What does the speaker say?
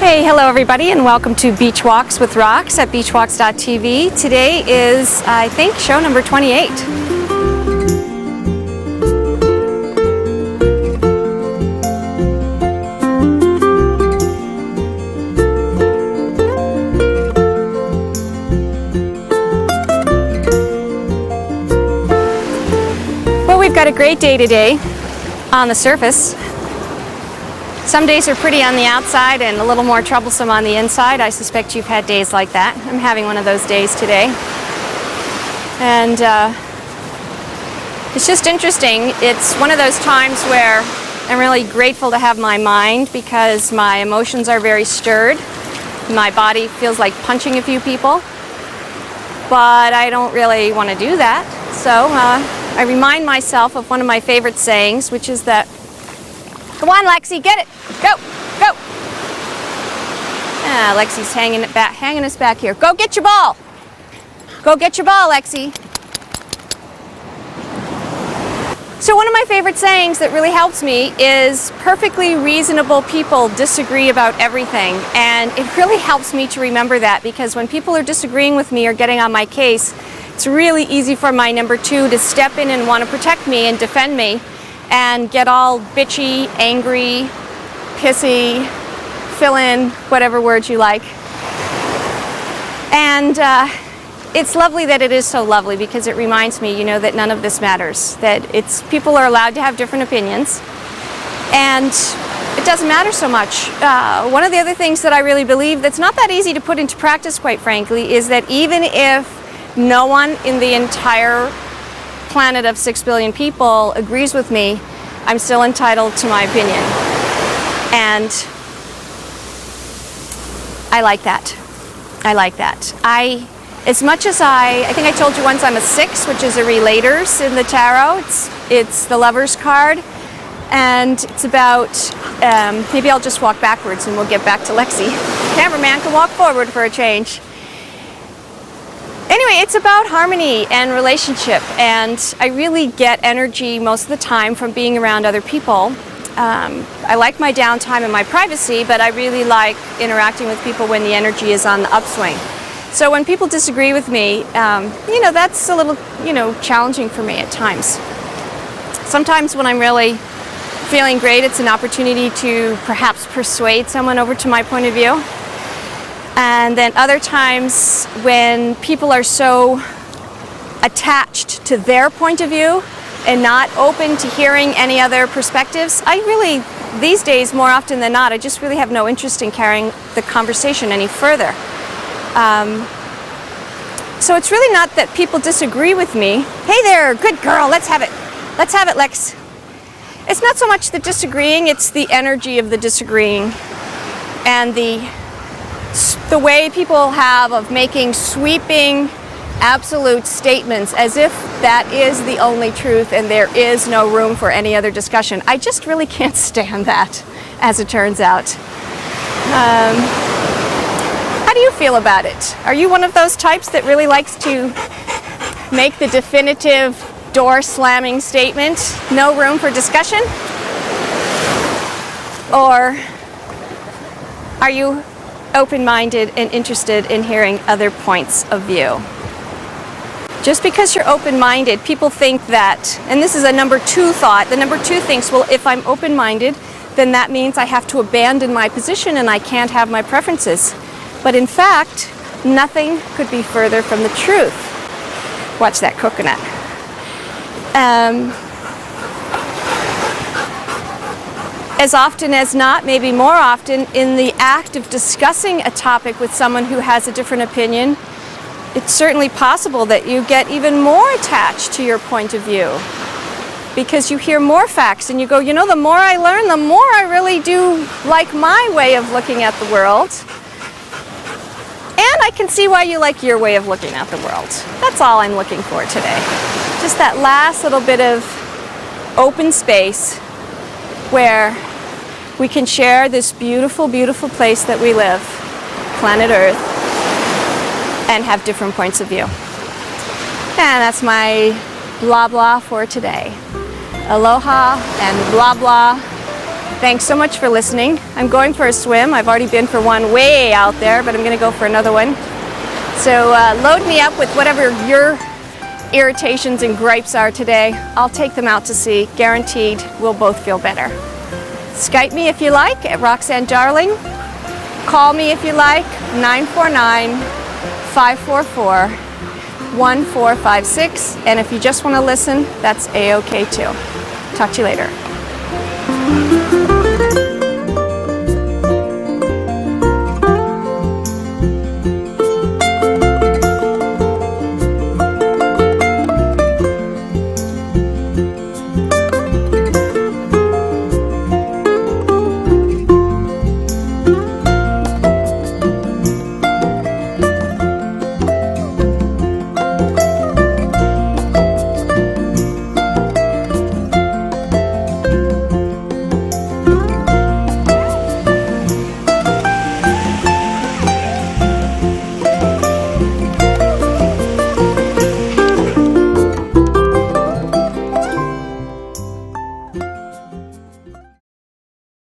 Hey, hello everybody, and welcome to Beachwalks with Rocks at beachwalks.tv. Today is, I think, show number 28. Well, we've got a great day today on the surface. Some days are pretty on the outside and a little more troublesome on the inside. I suspect you've had days like that. I'm having one of those days today. And it's just interesting. It's one of those times where I'm really grateful to have my mind because my emotions are very stirred. My body feels like punching a few people. But I don't really want to do that. So I remind myself of one of my favorite sayings, which is that, "Come on, Lexi, get it! Go! Go!" Ah, Lexi's hanging us back here. Go get your ball! Go get your ball, Lexi! So one of my favorite sayings that really helps me is perfectly reasonable people disagree about everything. And it really helps me to remember that because when people are disagreeing with me or getting on my case, it's really easy for my number two to step in and want to protect me and defend me and get all bitchy, angry, pissy, fill in whatever words you like. And it's lovely that it is so lovely because it reminds me, that none of this matters. That people are allowed to have different opinions, and it doesn't matter so much. One of the other things that I really believe that's not that easy to put into practice, quite frankly, is that even if no one in the entire planet of 6 billion people agrees with me, I'm still entitled to my opinion. And I like that. I like that. As much as I think I told you once I'm a 6, which is a relators in the tarot. It's the Lover's card. And it's about, maybe I'll just walk backwards and we'll get back to Lexi. Cameraman can walk forward for a change. Anyway, it's about harmony and relationship, and I really get energy most of the time from being around other people. I like my downtime and my privacy, but I really like interacting with people when the energy is on the upswing. So when people disagree with me, that's a little, challenging for me at times. Sometimes when I'm really feeling great, it's an opportunity to perhaps persuade someone over to my point of view. And then other times when people are so attached to their point of view and not open to hearing any other perspectives, these days, more often than not, I just really have no interest in carrying the conversation any further. So it's really not that people disagree with me. Hey there, good girl, let's have it. Let's have it, Lex. It's not so much the disagreeing, it's the energy of the disagreeing and the way people have of making sweeping, absolute statements as if that is the only truth and there is no room for any other discussion. I just really can't stand that, as it turns out. How do you feel about it? Are you one of those types that really likes to make the definitive door-slamming statement, no room for discussion? Or are you open-minded and interested in hearing other points of view? Just because you're open-minded, people think that, and this is a number two thought, the number two thinks, well, if I'm open-minded, then that means I have to abandon my position and I can't have my preferences. But in fact, nothing could be further from the truth. Watch that coconut. As often as not, maybe more often, in the act of discussing a topic with someone who has a different opinion, it's certainly possible that you get even more attached to your point of view because you hear more facts and you go, the more I learn, the more I really do like my way of looking at the world. And I can see why you like your way of looking at the world. That's all I'm looking for today. Just that last little bit of open space where we can share this beautiful, beautiful place that we live, planet Earth, and have different points of view. And that's my blah blah for today. Aloha and blah blah Thanks so much for listening. I'm going for a swim. I've already been for one way out there, but I'm going to go for another one. So load me up with whatever your irritations and gripes are today. I'll take them out to sea. Guaranteed we'll both feel better. Skype me if you like at Roxanne Darling. Call me if you like, 949-544-1456. And if you just want to listen, that's A-OK too. Talk to you later.